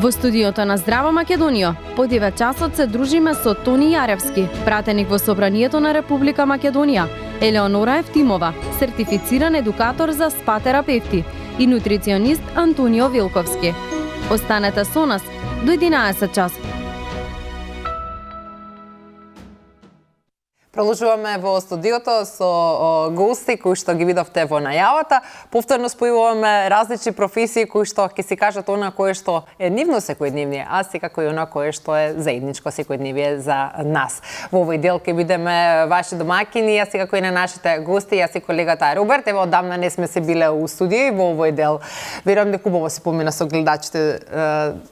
Во студиото на Здрава Македонија, по 9 часот се дружиме со Тони Јаревски, пратеник во Собранието на Република Македонија, Елеонора Евтимова, сертифициран едукатор за спа терапевти, и нутриционист Антонио Вилковски. Останете со нас до 11 часот. Продолжуваме во студиото со гости кои што ги видовте во најавата. Повторно спојуваме различни професии кои што ќе си кажат она кое што е нивно секојдневие, а секако и она кое што е заедничко секојдневие за нас. Во овој дел ќе бидеме ваши домаќини, а секако и на нашите гости, јас и колегата Роберт. Ево, одамна не сме се биле у студија и во овој дел верувам дека убаво се помина со гледачите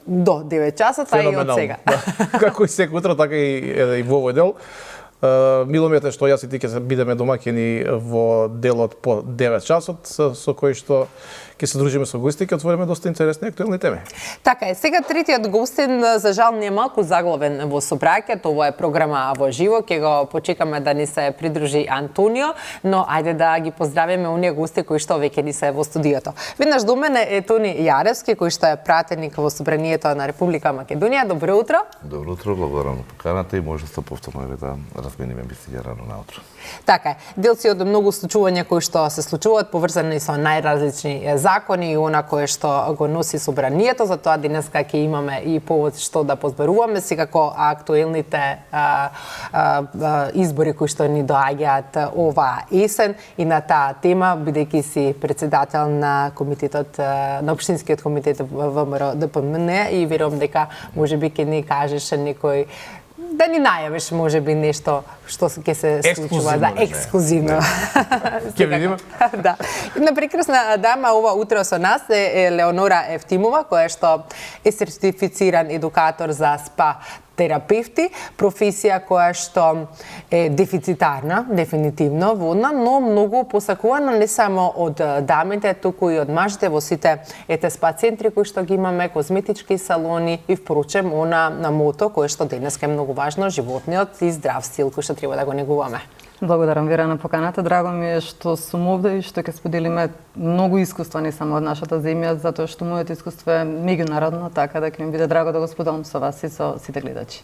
до 9 часот, а и од сега. Да. Како и секој утро, така и во овој дел. Мило ми е што јас и ти ќе бидеме домаќини во делот по 9 часот, со кој што ќе се дружиме со гости, ќе отвориме доста интересни актуелни теми. Така е, сега третиот гостин, за жал не е малку заглавен во собраќето, ова е програма во живо, ќе го почекаме да ни се придружи Антонио, но ајде да ги поздравиме оние гости кои што веќе ни се во студиото. Веднаш до мене е Тони Јаревски, кој што е пратеник во Собранието на Република Македонија. Добро утро. Добро утро, благодарам на поканата и можеста повторно да размениме мислења рано наутро. Така е. Дел си од многу случувања кои што се случуваат поврзани со најразлични закони и она кое што го носи Собранието, затоа денеска ќе имаме и повод што да позборуваме, секако актуелните избори кои што ни доаѓаат оваа есен и на таа тема, бидејќи си председател на комитетот, на општинскиот комитет ВМРО ДПМН и верувам дека можеби ќе ни кажеш некој да ни најавиш можеби нешто што ќе се случува, да, ексклузивно. Ќе видиме. Да. Една прекрасна дама ова утро со нас е Елеонора Евтимова, која што е сертифициран едукатор за спа терапевти, професија која што е дефицитарна, дефинитивно водна, но многу посакувана не само од дамите, туку и од мажите во сите спа центри кои што ги имаме, козметички салони и впрочем она на мото кое што денеска е многу важно, животниот и здрав стил кој што треба да го негуваме. Благодарам Вера на поканата. Драго ми е што сум овде и што ќе споделиме многу искуства не само од нашата земја, затоа што моето искуство е меѓународно, така да ќе ми биде драго да го споделам со вас и со сите гледачи.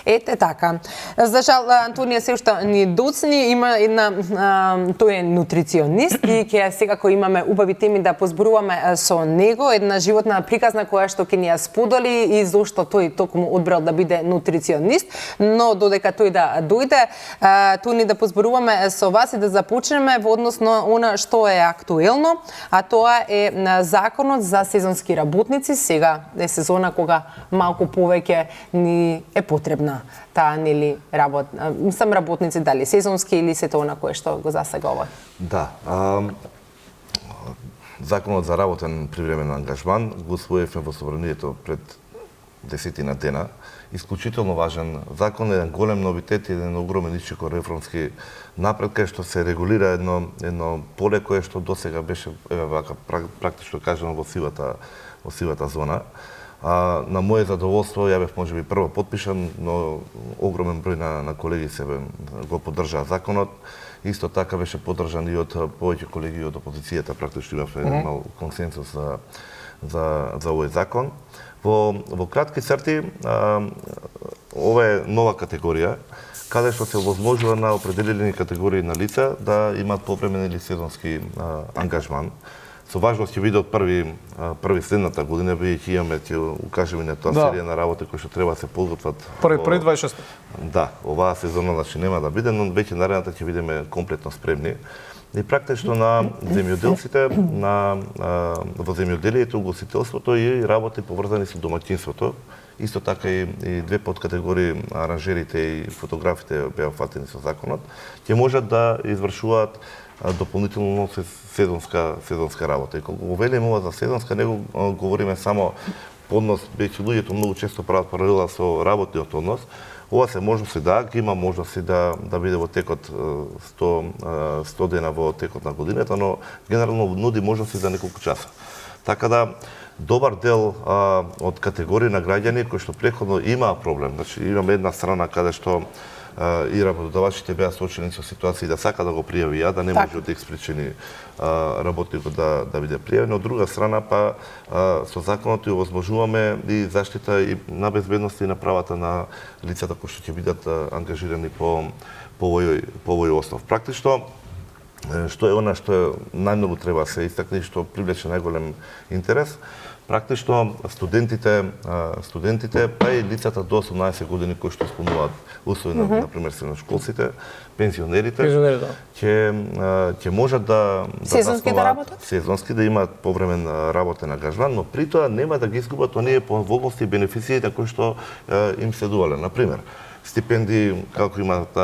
Ете така. За жал Антонија се уште ни доцни, има една тој е нутриционист и ќе секако имаме убави теми да позборуваме со него, една животна приказна која што ќе ни ја сподели и зошто тој токму одбрал да биде нутриционист, но додека тој да дојде, Тони да позборуваме со вас и да започнеме во однос на она што е актуелно, а тоа е законот за сезонски работници. Сега е сезона кога малку повеќе ни е потребна таа нели сам работници, дали сезонски или сето она кое што го засега ова. Да. Законот за работен привремен ангажман го усвоивме во Собранието пред 10 дена. Исклучително важен закон, еден голем новитет, еден огромен ичеко реформски напред, кај што се регулира едно поле кое што досега беше практично кажано во сивата зона. На моје задоволство, ја бев можеби прво подпишан, но огромен број на колеги себе го поддржаа законот. Исто така беше поддржан и од повеќе колеги од опозицијата, практично имавме мал консенсус за овој закон. Во кратки црти, ова е нова категорија, каде што се возможува на определени категории на лица да имаат повремен или сезонски ангажман. Со важност ќе биде од први следната година, бидејќи имаме, ќе укажеме на тоа серија на работи кои што треба да се подготват. Први 26. Да, оваа сезона значи нема да биде, но веќе наредната ќе бидеме комплетно спремни. И практично на земјоделците, во земјоделието, угостителството и работи поврзани со домаќинството. Исто така и две подкатегории, аранжерите и фотографите беа фатени со законот, ќе можат да извршуваат дополнително сезонска работа. И кога го велиме ова за сезонска, не го говориме само однос, бидејќи луѓето многу често прават паралела со работниот однос. Ова се можности ги има можности да биде во текот 100 дена во текот на годината, но генерално нуди можности за неколку часа. Така да добар дел од категории на граѓани кои што претходно имаа проблем. Значи имаме една страна каде што и работодавачите беа соочени со ситуации да сака да го пријави да не може од X причини работникот да биде пријавен. Од друга страна па со законот ја овозможуваме и заштита и на безбедноста и на правата на лицата кои што ќе бидат ангажирани по овој основ. Практично што е она што најмногу треба да се истакне и што привлече најголем интерес, практично студентите, па и лицата до 18 години кои што исполнуваат услови на пример средношколците, пензионерите, ќе можат да сезонски да работат, сезонски да имаат повремен работен ангажман, но при тоа нема да ги изгубат оние поволности и бенефиции кои што им следувале. На пример, стипендии, како имаат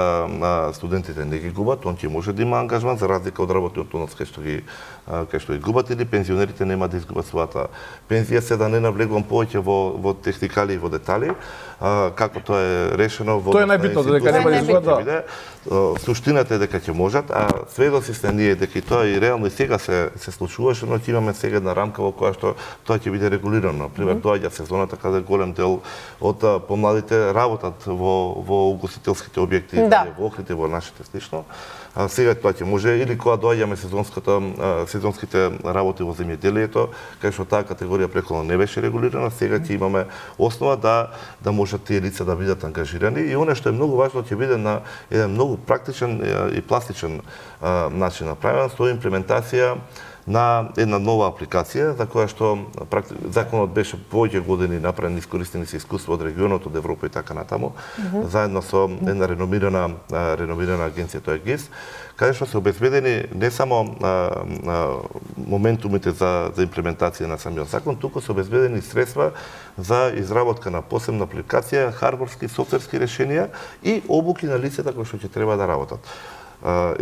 студентите, не ги губат, он ќе може да има ангажман, за разлика од работниот кај што ги губат, или пензионерите нема да изгубат својата пензија. Се да не навлегувам повеќе во техникали и во детали, како тоа е решено во... Тоа е најбитно, дека нема да изгубат, Суштината е дека ќе можат, а сведоци сте ние дека и тоа и реално и сега се случуваше, но ќе имаме сега една рамка во која што тоа ќе биде регулирано. Например, доаѓа сезоната каде голем дел од помладите работат во угостителските објекти, во Охрид, во нашите слично. А сега тоа ќе може, или кога доаѓаме сезонските работи во земјоделието, кај што таа категорија претходно не беше регулирана, сега ќе имаме основа да можат тие лица да бидат ангажирани, и она што е многу важно ќе биде на еден многу практичен и пластичен начин направен со имплементација на една нова апликација за која што законот беше повеќе години направен, искористени се искуства од регионот, од Европа и така натаму, заедно со една реномирана агенција, тоа е ГИС, каде што се обезбедени не само моментумите за имплементација на самиот закон, туку се обезбедени средства за изработка на посебна апликација, хардверски, софтверски решенија и обуки на лицата кои што ќе треба да работат.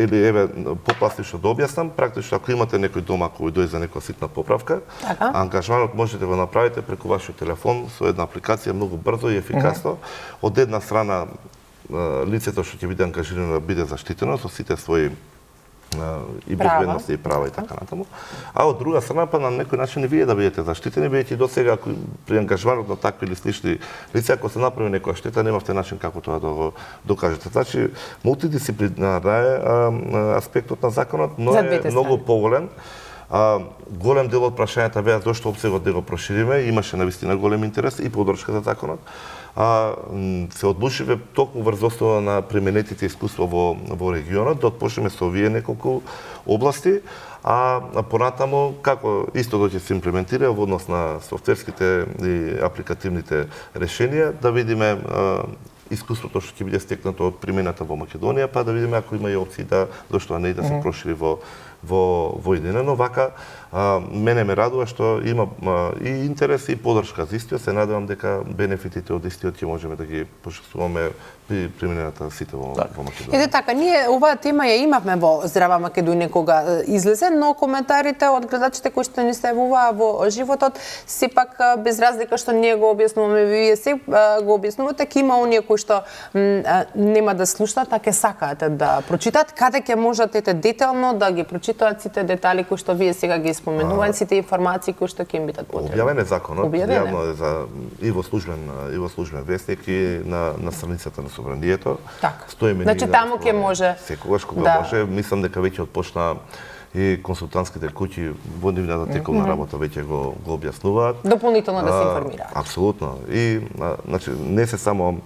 Или еве попластично да објаснам, практично ако имате некој дома кој дојде за некоја ситна поправка, ангажманот можете да го направите преку вашиот телефон со една апликација многу брзо и ефикасно. Од една страна лицето што ќе биде ангажирано да биде заштитено со сите своји и безбедности и права и така натаму. А од друга страна па на некој начин и вие да бидете заштитени, бидејќи досега при ангажманот на такви или слични лица, ако се направи некоја штета, немавте начин како тоа да го докажете. Значи, мултидисциплинарен е аспектот на законот, но е многу поголем. Голем дел од прашањата беа зошто опсегот да го прошириме, имаше навистина голем интерес и поддршка за законот. Се одлучиве токму врз основа на применетите искуства во регионот, да отпочнеме со овие неколку области, а понатаму како исто ќе се имплементира во однос на софтверските и апликативните решенија, да видиме искуството што ќе биде стекнато од примената во Македонија, па да видиме ако има и опции зошто не и да се прошири во едина, но вака мене ме радува што има и интерес и поддршка за истиот. Се надевам дека бенефитите од истиот ќе можеме да ги почувствуваме при примената сите во Македонија. Ете така, ние оваа тема ја имавме во Здрава Македонија кога излезе, но коментарите од гледачите кои што ни се явуваа во животот, сепак без разлика што ние го објаснуваме, вие се го објаснувате, ќе има оние кои што нема да слушнат, а ќе сакаат да прочитат, каде ќе можете детално да ги прочитаат сите детали кои што вие сега ги споменуваат, сите информации кои што ќе им бидат потребни. Објавен е законот, јавно е и во службен вестник и на страницата на Собранието. Значи таму ќе може секогаш кога може, мислам дека веќе отпочна и консултантските куќи во нивната тековна работа веќе го објаснуваат. Дополнително да се информираат. Апсолутно. И значи не се само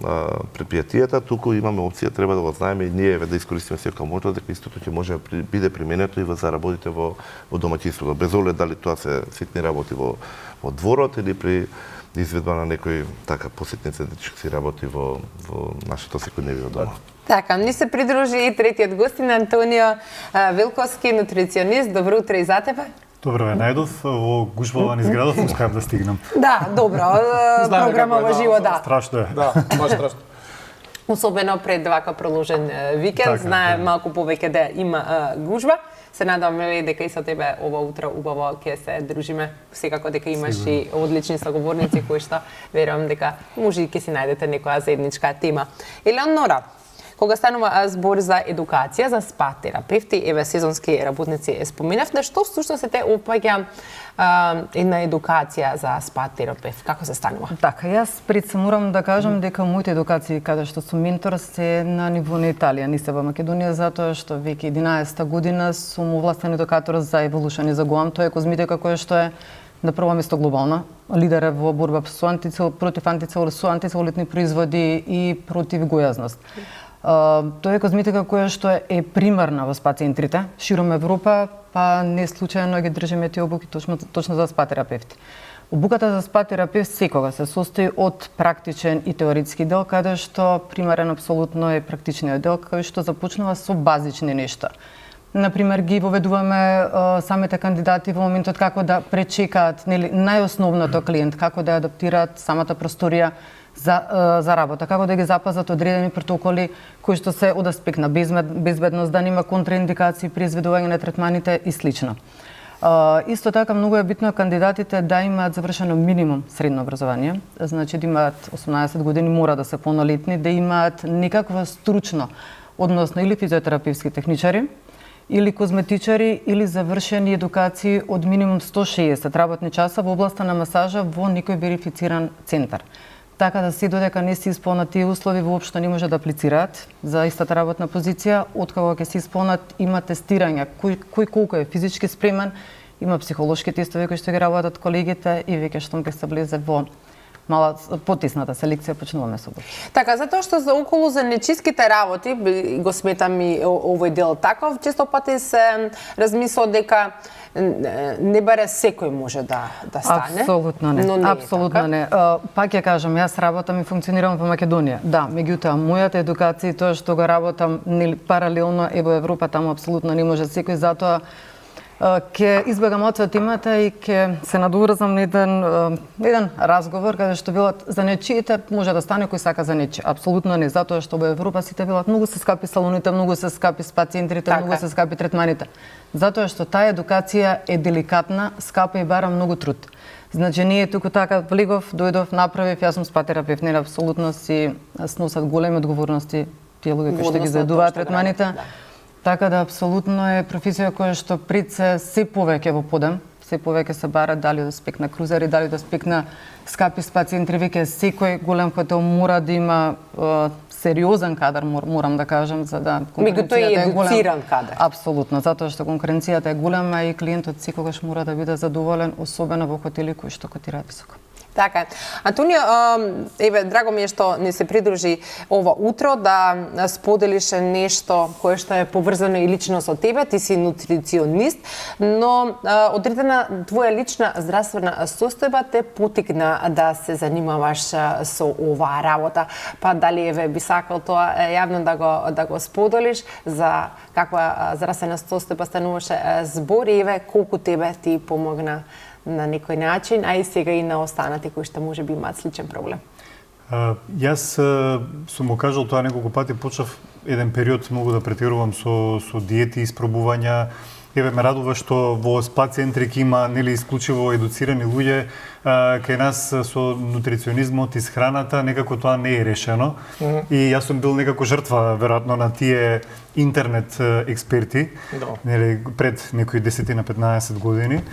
предпријатијата, туку имаме опција, треба да го знаеме и ние да искористиме секоја можност дека истото ќе може да биде применето и за работите во домаќинството, без оглед дали тоа се ситни работи во дворот или при изведба на некои така посетници детишки работи во нашето секојдневие дома. Така, ни се придружи и третиот гостин Антонио Велковски, нутриционист. Добро утро и за тебе. Добро ве најдов, во гужвава низ градот успеав да стигнам. Да, добро, програма во живо, да. Страшно е. Да, баш страшно. Особено пред вака продолжен викенд, знае малку повеќе да има гужва. Се надеваме дека и со тебе ова утро убаво ќе се дружиме. Секако дека имаш и одлични соговорници кои што верувам дека може и ќе си најдете некоја заедничка тема. Елеонора, кога станува збор за едукација, за спа терапевти, еве сезонски работници споменавте, што всушност се те опаѓа една едукација за спа терапевт, како се станува? Така, јас пред се морам да кажам дека моите едукации каде што сум ментор се на ниво на Италија, не се во Македонија, затоа што веќе 11-та година сум овластен едукатор за Evolution и за GOAM, тоа е козметика која што е на прво место глобална, лидер е во борба против антицелулитни производи и против гојазност. Тоа е козметика која што е примарна во спа центрите, широм Европа, па не случајно ги држиме тие обуки точно за спа терапевти. Обуката за спа терапевт секога се состои од практичен и теоретски дел, каде што примарен апсолутно е практичниот дел, кај што започнува со базични нешта. Например, ги воведуваме самите кандидати во моментот како да пречекаат, нели, најосновното клиент, како да адаптираат самата просторија за работа, како да ги запазат одредени протоколи кои што се од аспект на безбедност, да нема контраиндикации при изведување на третманите и слично. Исто така многу е битно кандидатите да имаат завршено минимум средно образование, значи да имаат 18 години, мора да се полнолетни, да имаат некакво стручно, односно или физиотерапевски техничари, или козметичари, или завршени едукации од минимум 160 работни часа во областа на масажа во некој верифициран центар. Така да се додека не се исполнат тие услови, воопшто не може да аплицираат за истата работна позиција. Откако ќе се исполнат, има тестирање кој колку е физички спремен, има психолошки тестови кои што ги работат колегите и веќе штом ќе се влезе во мала потисната селекција почнуваме со. Така, затоа што за околу за нечиските работи, го сметам и овој дел таков, често пати се размисла дека не баре секој може да стане. Апсолутно не. Но не апсолутно не. Пак ќе кажам, јас работам и функционирам во Македонија. Да, меѓутоа мојата едукација и тоа што го работам паралелно е во Европа, таму апсолутно не може секој, затоа ќе избегам од темата и ќе се надоврзам на еден разговор каде што велат за нечиите може да стане кој сака за нечи. Апсолутно не, затоа што во Европа сите велат многу се скапи салоните, многу се скапи спа центрите, многу се скапи третманите. Затоа што таа едукација е деликатна, скапа и бара многу труд. Значи ние туку така влегов, дојдов, направив, јас сум спа терапевт, не апсолутно си сносат големи одговорности тие луѓе кои што ги заедуваат третманите. Така да апсолутно е професија која што пред се повеќе во подем, се повеќе се бара дали од аспект на крузери, дали од аспект на скапи спа центри, веќе секој голем хотел мора да има сериозен кадар, морам да кажам, за да конкуренцијата е едуциран кадар. Апсолутно, затоа што конкуренцијата е голема и клиентот секогаш мора да биде задоволен, особено во хотели кои што котираат високо. Така е. Антонија, еве, драго ми е што не се придружи ова утро да споделиш нешто кое што е поврзано и лично со тебе, ти си нутриционист, но одредена твоја лична здравствена состојба те потикна да се занимаваш со оваа работа. Па дали еве би сакал тоа јавно да го споделиш за каква здравствена состојба стануваше збор и еве колку тебе ти помогна на некој начин, а и сега и на останати кои што може би имаат сличен проблем. Јас сум го кажал тоа неколку пати, почнав еден период многу да претерувам со диети, испробувања. Еве ме радува што во спа центри има нели исклучиво едуцирани луѓе, кај нас со нутриционизмот и храната некако тоа не е решено. И јас сум бил некако жртва веројатно на тие интернет експерти, нели пред некои 10-15 години.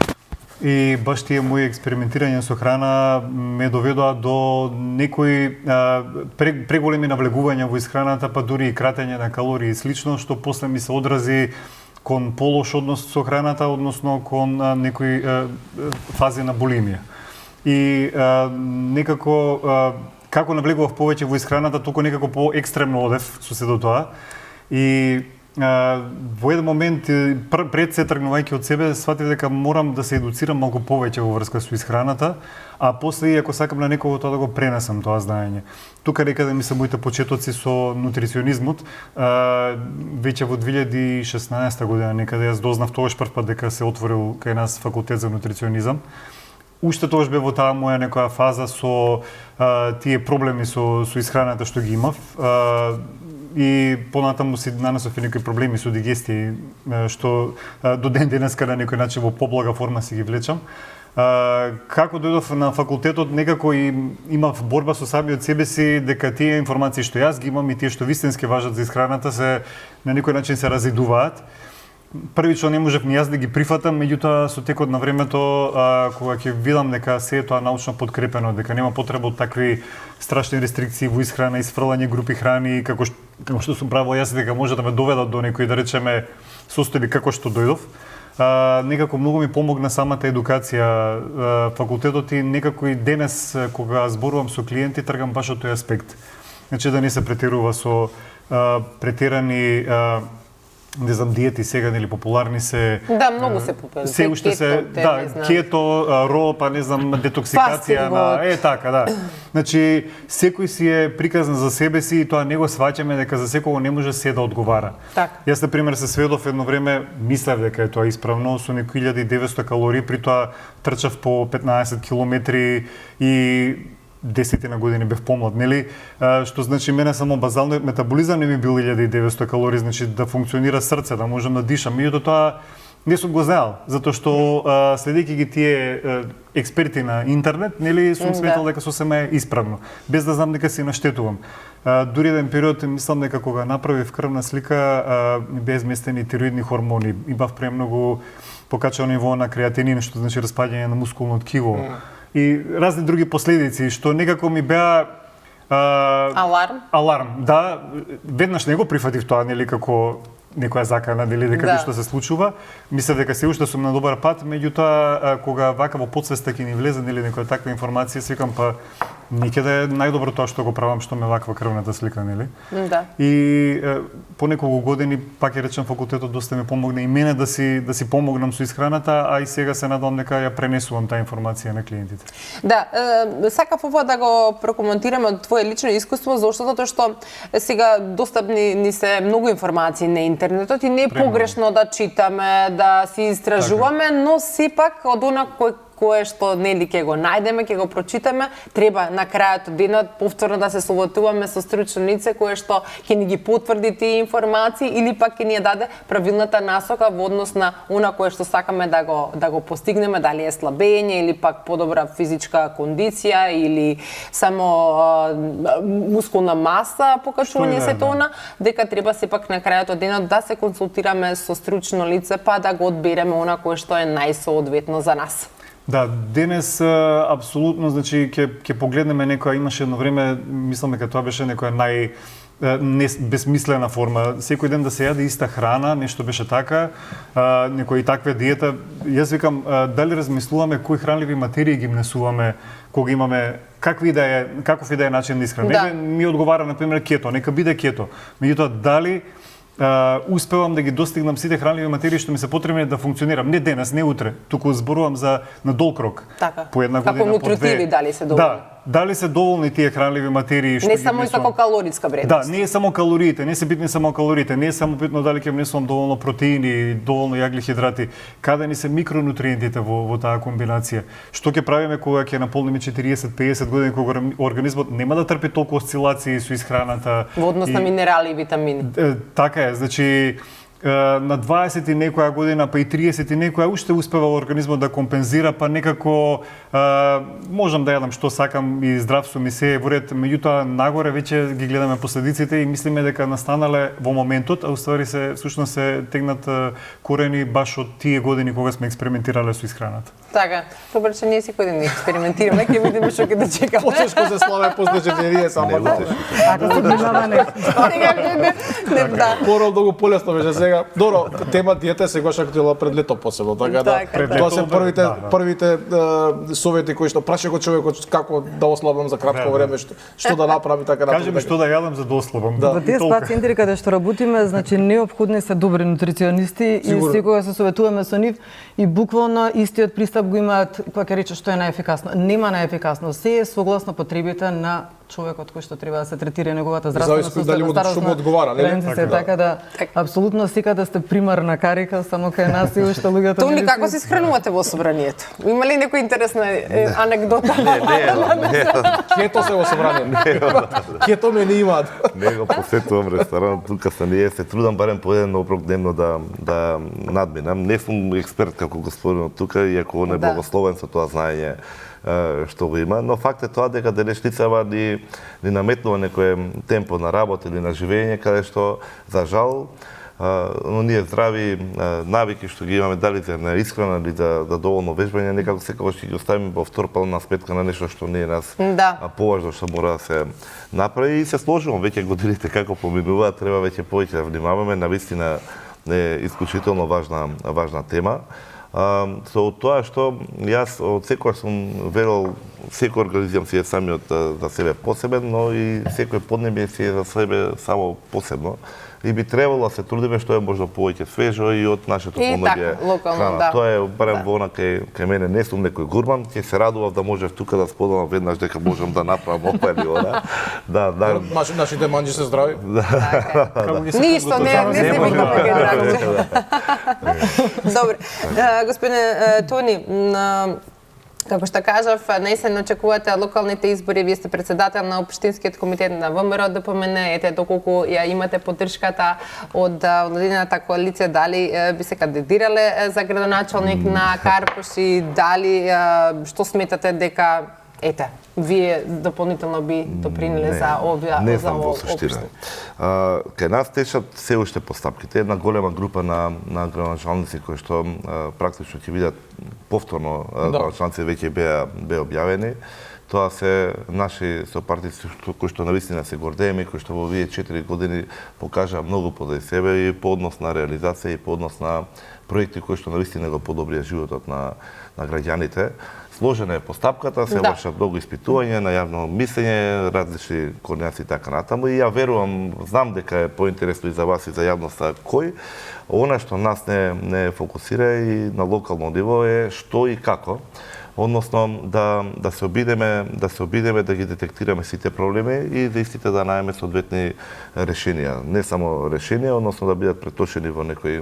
И баш тие мои експериментирања со храна ме доведоа до некои преголеми навлегувања во исхраната, па дури и кратење на калории и слично, што после ми се одрази кон полош однос со храната, односно кон некои фази на булимија. И некако, како навлегував повеќе во исхраната, толку некако поекстремно одев со се до тоа. И во еден момент, пред се тргнувајќи од себе, сватив дека морам да се едуцирам малку повеќе во врска со исхраната, а после, ако сакам на некого тоа да го пренесам тоа знаење. Тука некаде ми се моите почетоци со нутриционизмот. Веќе во 2016 година некаде јас дознав тогаш прв пат дека се отворил кај нас факултет за нутриционизам. Уште тогаш бе во таа моја некоја фаза со тие проблеми со исхраната што ги имав. И понатаму си нанесов и некои проблеми со дигестија, што до ден денеска на некој начин во поблага форма си ги влечам. Како дојдов на факултетот, некако и имав борба со самиот себе си дека тие информации што јас ги имам и тие што вистински важат за исхраната се на некој начин се разидуваат. Првично не можев ни јас да ги прифатам, меѓутоа со текот на времето, кога ќе видам дека се е тоа научно подкрепено, дека нема потреба од такви страшни рестрикции во исхрана, исфрлање групи храни, како што сум правил јас, дека може да ме доведат до некои, да речеме, состојби како што дојдов. Некако многу ми помогна самата едукација, факултетот и некако и денес кога зборувам со клиенти тргам баш од тој аспект. Значи да не се претерува со претерани не знам диети сега нели популарни се. Да, многу се популарни. Се уште се кето, ро, па не знам детоксикација на така, да. Значи секој си е приказан за себе си и тоа не го сваќаме дека за секого не може се да одговара. Така. Јас на пример се сведов едно време, мислев дека е тоа исправно со некои 1900 калории, при тоа трчав по 15 километри и 10 на години бев помлад, нели? Што значи мене само базално метаболизам не ми бил 1900 калории, значи да функционира срце, да можам да дишам. Меѓутоа тоа не сум го знаел, затоа што следејќи ги тие експерти на интернет, нели, сум сметал дека сосема е исправно, без да знам дека си наштетувам. Дури еден период мислам дека кога направив крвна слика ми беа изместени тироидни хормони, имав премногу покачено ниво на креатинин, што значи распаѓање на мускулно ткиво. И разни други последици, што некако ми беа аларм. Да, веднаш не го прифатив тоа, нели, како некоја закана, нели, дека нешто се случува. Мислев дека се уште сум на добар пат, меѓутоа кога вака во подсвеста ќе ни влезе, нели, некоја таква информација, свикам па никаде е најдобро тоа што го правам, што ме ваква крвната слика, нели? Да. И по неколку години, пак ја речем, факултетот доста ми помогна и мене да си помогнам со исхраната, а и сега се надевам дека ја пренесувам таа информација на клиентите. Да, сакав ова да го прокоментираме од твое лично искуство, затоа што сега достапни ни се многу информации на интернетот и не е погрешно да читаме, да си истражуваме, но сепак од она кое што нели ќе го најдеме, ќе го прочитаме, треба на крајот од денот повторно да се советуваме со стручно лице кое што ќе ни ги потврди тие информации или пак ќе ни даде правилната насока во однос на она кое што сакаме да го постигнеме, дали е слабење или пак подобра физичка кондиција или само мускулна маса, покачување сето она, дека треба сепак на крајот од денот да се консултираме со стручно лице па да го одбереме она кое што е најсоодветно за нас. Да, денес апсолутно, значи ќе погледнеме некоја, имаше едно време, мислам дека тоа беше некоја безмислена форма. Секој ден да се јаде иста храна, нешто беше така, некоја таква диета. Јас викам, дали размислуваме кои хранливи материи ги внесуваме кога имаме каков и да е начин на исхрана. Да. Ми одговара на пример кето, нека биде кето. Меѓутоа дали успевам да ги достигнам сите хранливи материи што ми се потребни да функционирам. Не денес, не утре, туку зборувам за на долг Така. По една година, како нутритиви, дали се доволни? Да, дали се доволни тие хранливи материи што не ги само и како калоричка вредност. Да, не е само калориите, не се битни само калориите, не е само битно дали ќе внесувам доволно протеини, доволно јаглихидрати, каде ни се микронутриентите во таа комбинација. Што ќе правиме кога ќе наполниме 40-50 години, кога организмот нема да трпи толку осцилации со исхраната во однос на минерали и витамини. Така е, значи на 20 и некоја година, па и 30 и некоја, уште успева организмот да компензира, па некако можам да јадам што сакам и здрав сум и се е во ред, меѓутоа нагоре веќе ги гледаме последиците и мислиме дека настанале во моментот, а уствари всушност се тегнат корени баш од тие години кога сме експериментирале со исхраната. Така, добро че ние секој ден експериментираме, ќе видиме што ќе дочекаме. Потешко се славе после 4 само. Ако се внимава не. Не, да. Порал многу полесно беше сега. Добро, тема диета сегаш актуелна пред лето посебно, така да. Тоа се првите совети кои што праша го човекот како да ослабам за кратко време, што да направи така да. Кажеме што да јадам за да ослабам. Во тие спа центри каде што работиме, значи неопходни се добри нутриционисти и секогаш се советуваме со нив и буквално истиот пристап го имаат, кога ќе рече што е најефикасно. Нема најефикасно, се е согласно потребите на човекот кој што треба да се третира неговата здравствена зависи дали му што му одговара, нели? границите, така да апсолутно секаде сте примарна карика, само кај нас и уште луѓето. Тони, како се исхранувате во собранието? Има ли некоја интересна анекдота? Кето се во собрание. Кето ме не имаат. Не го посетувам ресторан, тука се трудам барем по еден оброк дневно да надминам. Не сум експерт како господинот тука, иако он е благословен со тоа знаење што го има, но факт е тоа дека денешницава ни наметнува некое темпо на работа или на живење каде што за жал ние здрави навики што ги имаме дали за на исхрана или да доволно вежбање, некако секогаш ќе ги оставиме во втор план на сметка на нешто што не е нас поважно што мора да се направи и се сложувам веќе годините како поминуваат, треба веќе повеќе да внимаваме, навистина е исклучително важна тема. Со тоа што јас од секој сум верувал, секој организам си е самиот за себе посебен, но и секој поднебје си е за себе само посебно. И би требало да се трудиме што е можно повеќе свежо и од нашето понудје храна. Тоа е барем во кај мене, не сум некој гурман, ќе се радував да можев тука да споделам веднаш дека можам да направам ова или она. Нашите манџи се здрави. Ништо, не се викаме. Добре, господине Тони, како што кажав, наистина очекувате локалните избори, вие сте председател на општинскиот комитет на ВМРО ДПМН, ете доколку ја имате поддршката од владината коалиција, дали би се кандидирале за градоначалник на Карпош и дали што сметате дека вие дополнително би допринеле за оваа општина? Кај нас течат се уште постапките. Една голема група на градоначалници кои што практично ќе бидат повторно градоначалници веќе беа објавени. Тоа се наши сопартици кои што навистина се гордееме, кои што во овие 4 години покажаа многу подај себе и по однос на реализација и по однос на проекти кои што навистина го подобрија животот на граѓаните. Сложена е постапката, се вршат многу испитување на јавно мислење, различни координации и така натаму и ја верувам, знам дека е поинтересно и за вас и за јавноста кој. Она што нас не фокусира и на локално ниво е што и како. Односно да се обидеме да ги детектираме сите проблеми и за истите да најдеме соодветни решенија. Не само решенија, односно да бидат преточени во некои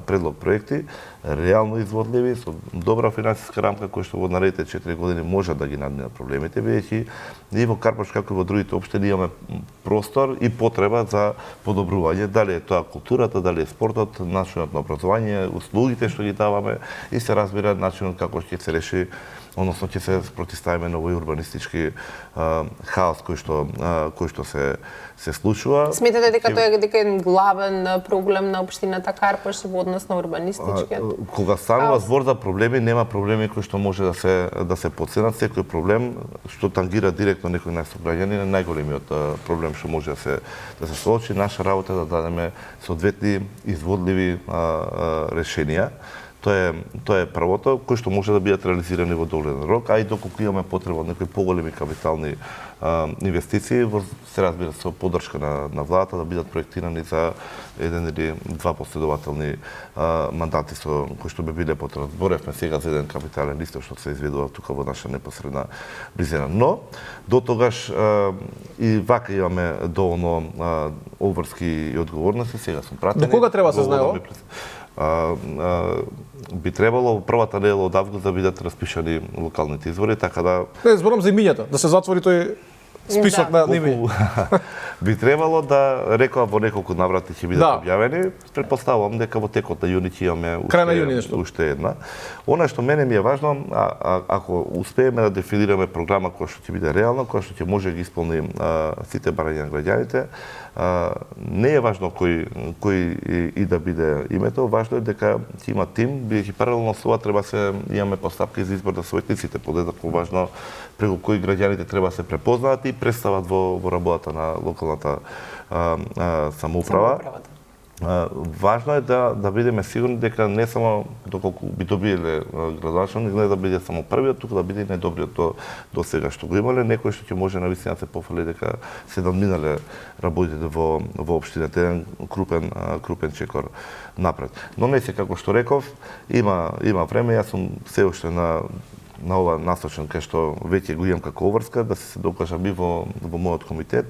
предлог проекти, реално изводливи, со добра финансиска рамка која што во наредните 4 години може да ги надминат проблемите, бидејќи и во Карпош како и во другите општини имаме простор и потреба за подобрување, дали е тоа културата, дали е спортот, начинот на образование, услугите што ги даваме и се разбира начинот како ќе се реши, односно ќе се противставиме на овој урбанистички хаос кој што се случува. Сметате дека тоа е главен проблем на општината Карпош во однос на урбанистичкиот? Кога станува збор за проблеми, нема проблеми кои што може да се подценат. Секој проблем што тангира директно некој нај сограѓанин е најголемиот проблем што може да се соочи. Наша работа е да дадеме соодветни изводливи решенија. Тоа е првото, кој што може да бидат реализирани во догледен рок, а и доколку имаме потреба од некои поголеми капитални инвестиции, се разбира со поддршка на владата да бидат проектирани за еден или два последователни мандати со кои што би биле потребни. Зборевме сега за еден капитален исто што се изведува тука во наша непосредна близина. Но до тогаш и вака имаме доволно обврски и одговорности, сега сум пратени. До кога треба се знае ова? Би требало во првата недела од август да бидат распишани локалните избори, така да... Не, зборам за имињата, да се затвори тој список на имиња. Би требало да, рекоа во неколку наврати ќе бидат објавени, претпоставувам дека во текот на јуни ќе имаме уште една. Она што мене ми е важно, ако успееме да дефинираме програма која што ќе биде реална, која што ќе може да ги исполни сите барања на граѓаните, не е важно кој и да биде името, важно е дека ќе има тим, бидејќи паралелно со ова треба се имаме постапки за избор на советниците, подеднакво важно преку кои граѓаните треба се препознаат и представат во работата на локалната самоуправа. Важно е да бидеме сигурни дека не само доколку би добиле градоначалник, не да биде само првиот, туку да биде и најдобриот до сега што го имале, некој што ќе може навистина да се пофали дека се надминале работите во општината, еден крупен чекор напред. Но не се како што реков, има време, јас сум се уште на на ова насочен кај што веќе го имам како обврска, да се докажам и во мојот комитет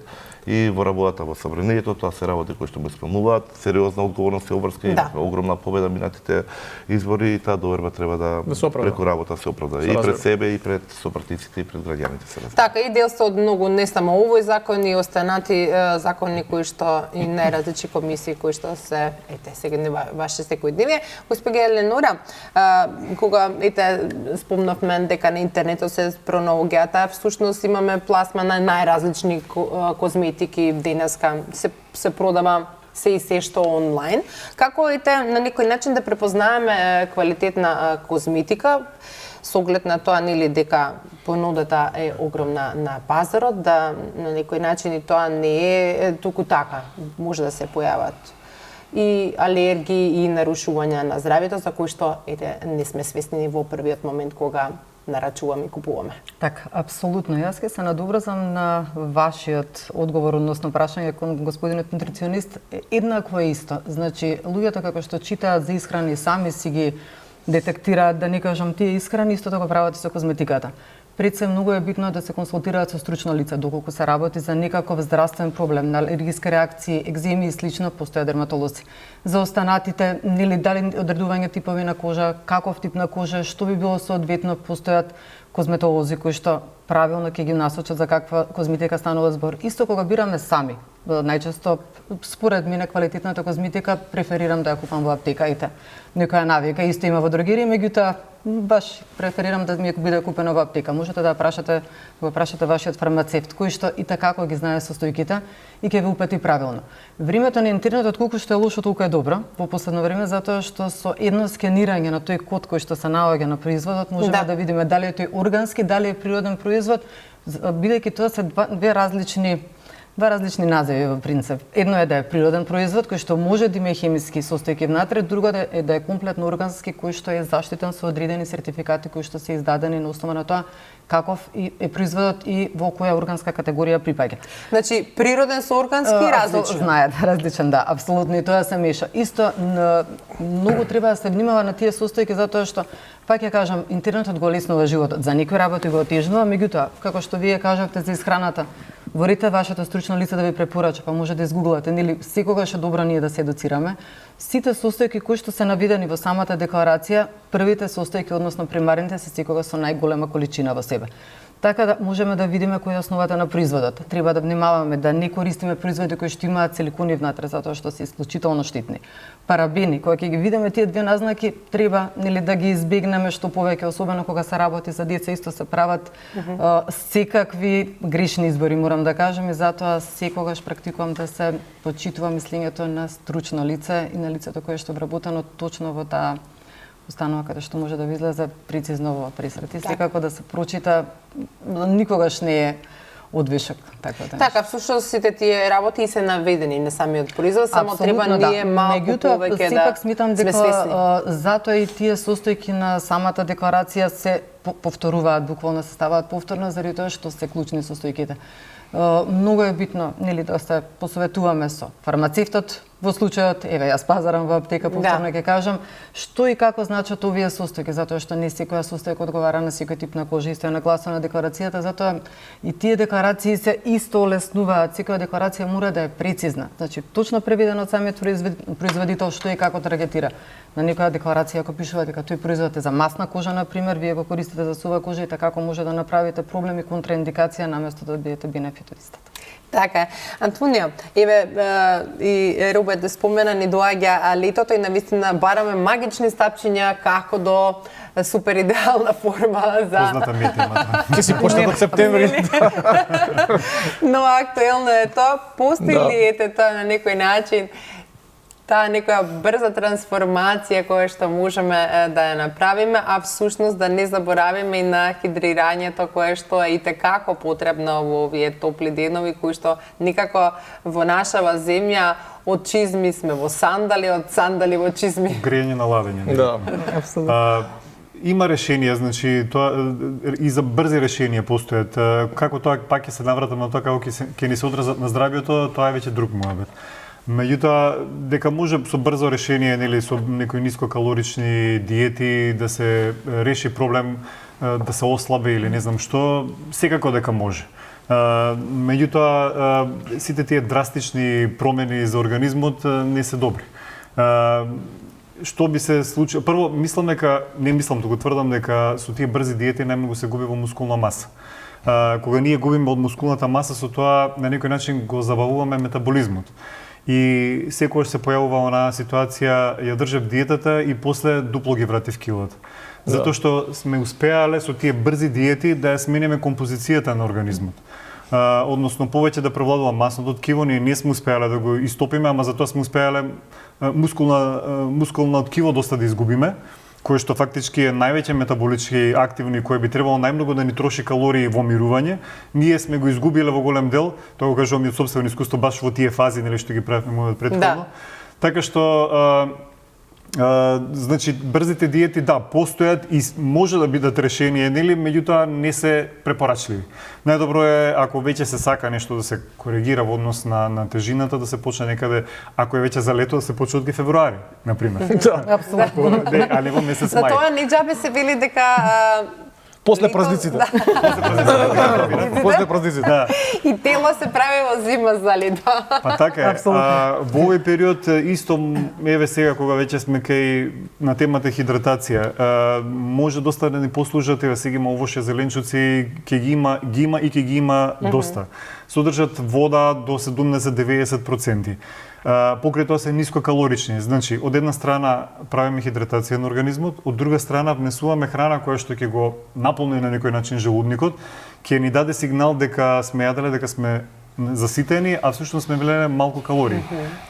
и во работата во собранието. Тоа се работи кои што го исполнуваат, сериозна одговорност и обврска, имавме огромна победа минатите избори и таа доверба треба да преку работа се оправда и пред себе и пред сопратниците и пред граѓаните. Така, и дел се од многу не само овој закон и останати закони кои што и најразлични комисии кои што се сега не ваше секојдневие. Госпожа Еленора, кога спомнавме дека на интернетот се пронаоѓаат, всушност имаме пласма на најразлични козметики денеска се продава се и се што онлайн. Како на некој начин да препознаваме квалитетна козметика со оглед на тоа нели дека понудата е огромна на пазарот, да на некој начин и тоа не е туку така, може да се појават и алергии и нарушувања на здравјето за кои што не сме свесни во првиот момент кога нарачуваме и купуваме. Така, апсолутно. Јас ќе се надобразам на вашиот одговор, односно прашање кон господинот нутриционист. Еднакво е исто. Значи, луѓето како што читаат за исхрани сами си ги детектираат, да не кажам тие исхрани, истото го прават и со козметиката. Пред се многу е битно да се консултираат со стручно лице, доколку се работи за некаков здравствен проблем, на алергиски реакции, екземи и слично, постојат дерматолози. За останатите, нели дали одредување типови на кожа, каков тип на кожа, што би било соодветно, постојат козметолози кои што правилно ќе ги насочат за каква козметика станува збор. Исто кога бираме сами, најчесто според мене квалитетната козметика преферирам да ја купам во аптека, некоја навика исто има во дрогерија, меѓутоа баш преферирам да ми биде купено во аптека. Можете да го прашате вашиот фармацевт кој што и така ги знае состојките и ќе ви упати правилно. Времето на интернетот колку што е лошо, толку е добро во последно време, затоа што со едно скенирање на тој код кој што се наоѓа на производот можеме да видиме дали е тој органски, дали е природен производ, бидејќи тоа се два различни називи во принцип. Едно е да е природен производ кој што може да има хемиски состојки внатре, друго е да е комплетно органски кој што е заштитен со одредени сертификати кои што се издадени на основа на тоа каков е производот и во која органска категорија припаѓа. Значи природен со органски различен. Знаете, различен, да, апсолутно, и тоа се меша. Исто многу треба да се внимава на тие состојки затоа што пак ќе кажам, интернетот го олеснува животот, за некои работи го отежнува, меѓутоа, како што вие кажавте за исхраната, ворите вашето стручно лице да ви препорача, па може да изгуглате, нели секогаш е добро ние да се едуцираме. Сите состојки кои што се наведени во самата декларација, првите состојки, односно примарните, се секогаш со најголема количина во себе. Така да можеме да видиме која е основата на производот. Треба да внимаваме да не користиме производи кои што имаат силикони внатре, затоа што се исклучително штитни. Парабени, кога ќе ги видиме тие две назнаки, треба нели да ги избегнеме што повеќе, особено кога се работи за деца, исто се прават секакви грешни избори, морам да кажам, и затоа секогаш практикувам да се почитува мислењето на стручно лице и на лицето кое што е вработено точно во таа установа каде што може да ви излезе прецизно во пресрет. И секако да се прочита, никогаш не е одвишок. Така, всушност сите тие работи и се наведени на самиот производ, само треба ние малку повеќе да сметам дека затоа и тие состојки на самата декларација се повторуваат, буквално се ставаат повторно, заради тоа што се клучни состојките. Многу е битно, нели, да се посоветуваме со фармацевтот во случајот, јас пазарам во аптека, повторно ќе кажам, што и како значат овие состојки, затоа што не секоја состојка одговара на секој тип на кожа, исто е нагласено на декларацијата, затоа и тие декларации се исто олеснуваат, секоја декларација мора да е прецизна, значи точно преведено од самиот производител што и како таргетира. На некоја декларација ако пишува дека тој производ е за масна кожа, на пример, вие го користите за сува кожа и така како може да направите проблем и контраиндикација наместо да бидете бенефитористата. Така е. Антонија, и Роберт да спомена, ни доаѓа летото и навистина бараме магични стапчиња како до супер идеална форма за... Позната ми е темата. Ќе си почне од септември. Но актуелно е тоа. Постои ли тоа на некој начин? Таа некоја брза трансформација која што можеме да ја направиме, а всушност да не заборавиме и на хидрирањето кое што е итекако потребно во овие топли денови, кои што никако во нашава земја од чизми сме во сандали, од сандали во чизми. Грејање на ладење. Да. Апсолутно. Има решенија, значи тоа и за брзи решенија постојат. Како тоа пак ќе се навратам на тоа како ќе ни се одразат на здравјето, тоа е веќе друг моабет. Меѓутоа, дека може со брзо решение, нели, со некои нискокалорични диети да се реши проблем, да се ослабе или не знам што, секако дека може. Меѓутоа, сите тие драстични промени за организмот не се добри. Што би се случило? Прво, туку тврдам дека со тие брзи диети најмногу се губи во мускулна маса. Кога ние губиме од мускулната маса, со тоа на некој начин го забавуваме метаболизмот. И секогаш се појавува онаа ситуација, ја држев диетата и после дупло ги вратив килото. Затоа што сме успеале со тие брзи диети да ја смениме композицијата на организмот. Односно повеќе да превладува масното ткиво, ние не сме успеале да го истопиме, ама затоа сме успеале мускулно ткиво доста да изгубиме, кое што фактички е највеќе метаболички активно и кое би требало најмногу да ни троши калории во мирување. Ние сме го изгубиле во голем дел, тоа го кажувам и од сопствено искуство баш во тие фази, нели што ги правевме мојот претходно. Така што значи брзите диети постојат и може да бидат решение, нели, меѓутоа не се препорачливи. Најдобро е ако веќе се сака нешто да се коригира во однос на тежината, да се почне некаде, ако е веќе за лето, да се почне од февруари, на пример. Апсолутно. А не во месец мај. Затоа не џабе се вели дека После празниците. После празниците. Да. и тело се прави во зима за лето. Па така е. Во овој период исто, еве сега кога веќе сме кај на темата хидратација, може доста да ни послужат, еве сега има овоше зеленчуци, ќе ги има и ќе ги има доста. Содржат вода до 70-90%. Покрај тоа се нискокалорични. Значи, од една страна правиме хидратација на организмот, од друга страна внесуваме храна која што ќе го наполни на некој начин желудникот, ќе ни даде сигнал дека сме јаделе, дека сме заситени, а всушност сме велеле малку калории.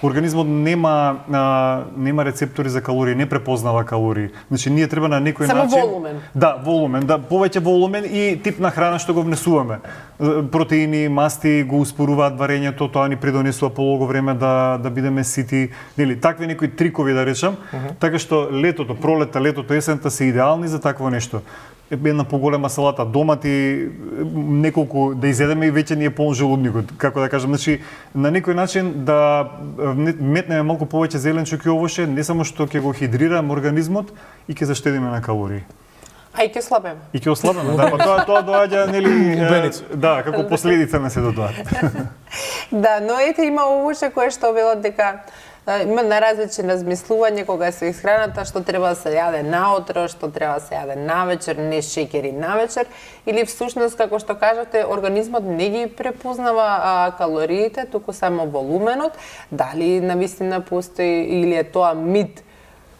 Организмот нема рецептори за калории, не препознава калории. Значи ние треба на некој Само начин волумен. волумен, повеќе волумен и тип на храна што го внесуваме. Протеини, масти го успоруваат варењето, тоа ни придонесува полого време да бидеме сити, нели, такви некои трикови да речам, така што летото, есента се идеални за такво нешто. Една поголема салата, домати, неколку да изедеме и веќе ни е полн желудникот, како да кажам. Значи, на некој начин да метнеме малку повеќе зеленчук и овоше, не само што ќе го хидрираме организмот и ќе заштедиме на калории. А и ќе ослабеме. И ќе ослабеме, па тоа доаѓа, нели, како последица на сето тоа. Но ете има овоше кое што велат дека има наразлични размислувања кога се исхраната, што треба да се јаде наутро, што треба да се јаде навечер, не шеќери навечер, или всушност, како што кажате, организмот не ги препознава калориите, туку само волуменот. Дали навистина постои или е тоа мит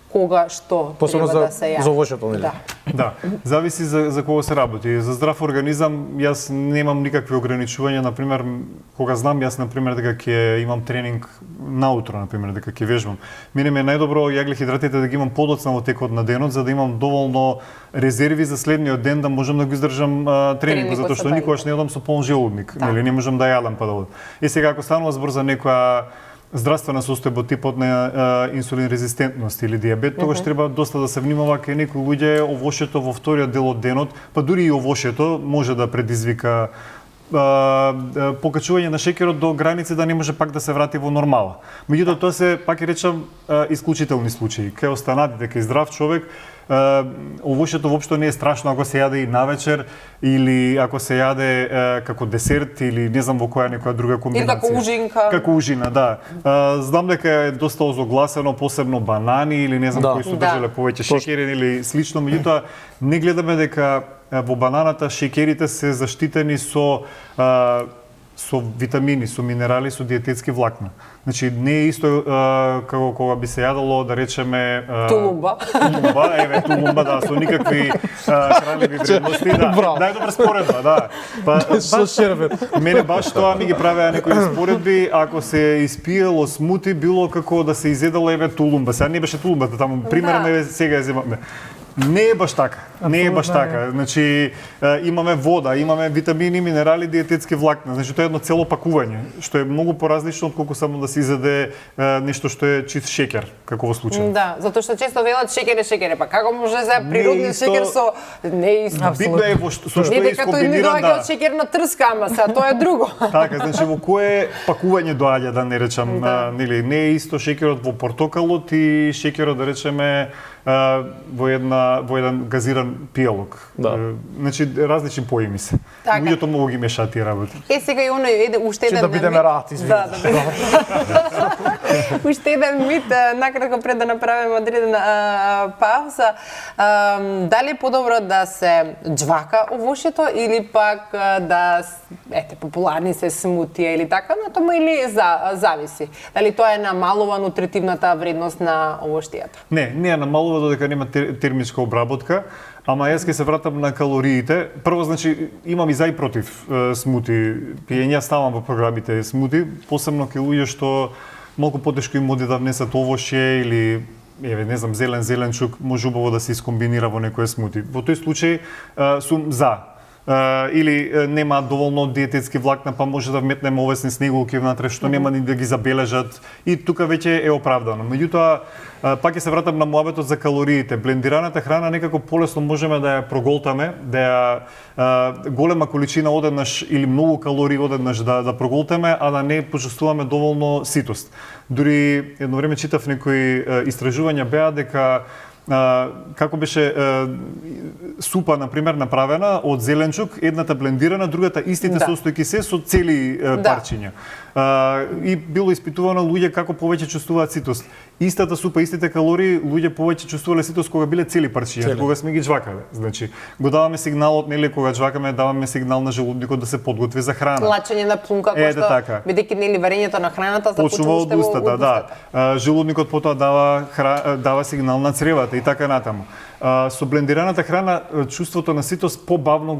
кога што посебно треба да се јаде? За овошето, нели? Да, зависи за кого се работи. За здрав организам јас немам никакви ограничувања, например, кога знам јас например дека ќе имам тренинг наутро, например, дека ќе вежбам. Мене ми е најдобро јаглехидратите да ги имам подоцна во текот на денот, за да имам доволно резерви за следниот ден да можам да го издржам тренингот, затоа што никогаш не одам со полн желудник, нели, не можам да јадам па да одам. И сега ако станува збор за некоја здравствена состојба, типот на инсулин резистентност или диабет, тогаш треба доста да се внимава кај некои луѓе овошето во вториот дел од денот, па дури и овошето може да предизвика покачување на шеќерот до граници да не може пак да се врати во нормала. Меѓутоа тоа се, пак речам, исклучителни случаи. Кај останатите, кај здрав човек, овошето воопшто не е страшно ако се јаде и навечер или ако се јаде како десерт или не знам во која некоја друга комбинација. Или како ужинка. Како ужина, да. Знам дека е доста озогласено, посебно банани или не знам кои содржале повеќе шеќери или слично, меѓутоа не гледаме дека во бананата шеќерите се заштитени со витамини, со минерали, со диететски влакна. Значи не е исто како кога би се јадало, да речеме тулумба, да, со никакви хранливи вредности, да. Најдобра споредба, да. Со шербет. Мене баш тоа ми ги правеа некои споредби, ако се испиело смути, било како да се изедало тулумба. Сега не беше тулумбата таму, примерно сега ја земавме. Не е баш така. Не е баш така. Значи имаме вода, имаме витамини, минерали, диететски влакна. Значи тоа е едно цело пакување, што е многу поразлично отколку само да се изеде нешто што е чист шеќер, како во случај. Да, затоа што често велат шеќер, па како може за природни шеќер со не исто. Битно е со што е Дека тој не доаѓа од шеќерна трска, ама са тоа е друго. Така, значи во кое пакување доаѓа, да не речам, нели, не е исто шеќерот во портокалот и шеќерот, да речеме, во еден газиран пијалок. Да. Значи различни поими се. Така. Луѓето многу ги мешаат тие работи. Сега и оној уште еден да бидеме рат, извинете. Да, да бидеме. Уште еден мит, накратко пред да направиме одредена пауза. Дали е подобро да се џвака овошјето или пак да популарни се смутија или така, на тоа или зависи. Дали тоа е намалува нутритивната вредност на овоштијата? Не е намалува додека нема термичка обработка, ама јас ќе се вратам на калориите. Прво, значи, имам и за и против смути пиење, ставам во програмите смути, посебно кај луѓе што малку потешко им оди да внесат овошје или не знам, зеленчук, може убаво да се искомбинира во некој смути. Во тој случај сум за. Или нема доволно диететски влакна, па може да вметнеме овесни снеголки внатре што нема ни да ги забележат и тука веќе е оправдано. Меѓутоа, пак ќе се вратам на муабетот за калориите. Блендираната храна некако полесно можеме да ја проголтаме, да ја голема количина одеднаш или многу калории одеднаш да проголтаме, а да не почувствуваме доволно ситост. Дури едно време читав некои истражувања беа дека како беше супа, например, направена од зеленчук, едната блендирана, другата истите состојки се со цели парчиња. И било испитувано луѓе како повеќе чувствуваат ситост. Истата супа, истите калории, луѓе повеќе чувствувале ситост кога биле цели парчиња, кога сме ги џвакале. Значи, го даваме сигналот, нели, кога џвакаме, даваме сигнал на желудникот да се подготви за храна. Лачење на плунка, кој што бидејќи нели варењето на храната започнува уште во устата. Да. Желудникот потоа дава сигнал на цревата и така натаму. Со блендираната храна чувството на ситост побавно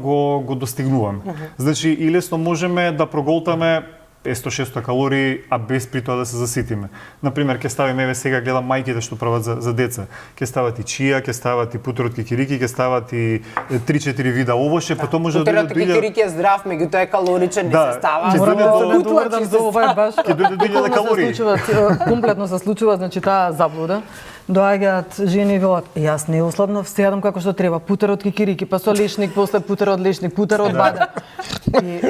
го достигнуваме. Значи, и лесно можеме да проголтаме 500-600 калории, а без при тоа да се заситиме. Например, ќе ставиме, сега гледам мајките што прават за деца. Ќе стават и чија, ќе стават и путер од кикирики, ќе стават и 3-4 вида овошје, па тоа може да дојде кикирики е здрав, меѓутоа е калоричен, не се става. Морам да се надоврдам за ова баш. Ќе дојде калории. Комплетно се случува, значи таа заблуда. Доаѓаат жени и велат, јас не ослабнав, се јадам како што треба, путер од кикирики, па со лешник, после путер од лешник, путер од бадем. И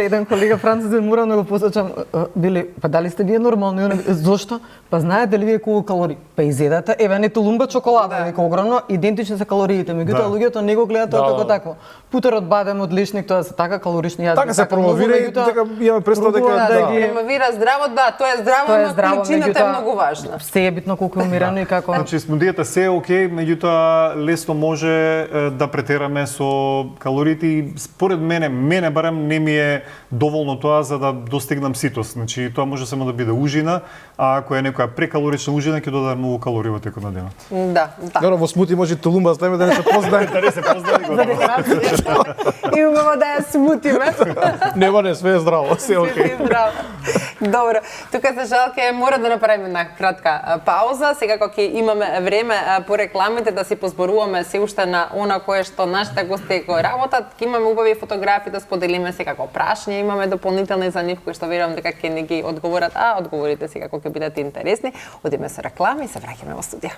еден колега французен морам да го посочам, били, па дали сте вие нормални? Зошто? Па знаете ли вие колку калории? Па изедате, еве не толумба чоколада, нека огромно, идентични се калориите, меѓутоа луѓето не го гледаат како такво. Путер од бадем, од лешник, тоа се така калорични јадења. Така се промовира и дека имаме представа дека промовира здраво, да, тоа е здраво, но количината е многу важна. Се е битно колку умирано и како. Значи смудијата се е окей, меѓутоа лесно може да претераме со калориите и според мене барем не ми е доволно тоа за да достигнам ситост. Значи тоа може само да биде ужина, а ако е некоја прекалорична ужина ќе додаде многу калории во текот на денот. Да, така. Добро, во смути може толумба ставиме да не се познае, да не се познае. И убаво да ја смутиме. Нема, не, све е здраво, се окей. Добро, тука за жал ќе мора да направиме една кратка пауза. Сега кога ќе имаме време по рекламите да си позборуваме се уште на она кое што нашите гости кои работат, ќе имаме убави фотографии да споделиме секако прашања, имаме дополнителни за нив кои што верувам дека ќе ни ги одговорат, а одговорите секако ќе бидат интересни. Одиме со реклама и се враќаме во студија.